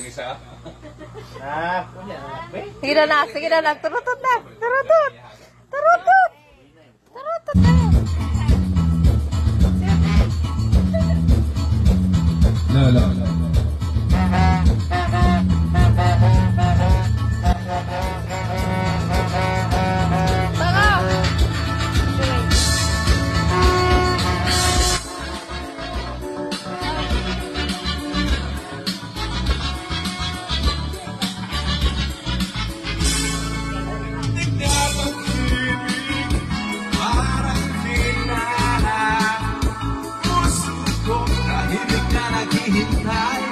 isa. Sige na nak, sige na nak. Turutut na. Turutut. Turutut. Turutut na. No. Tahimik na naghihintay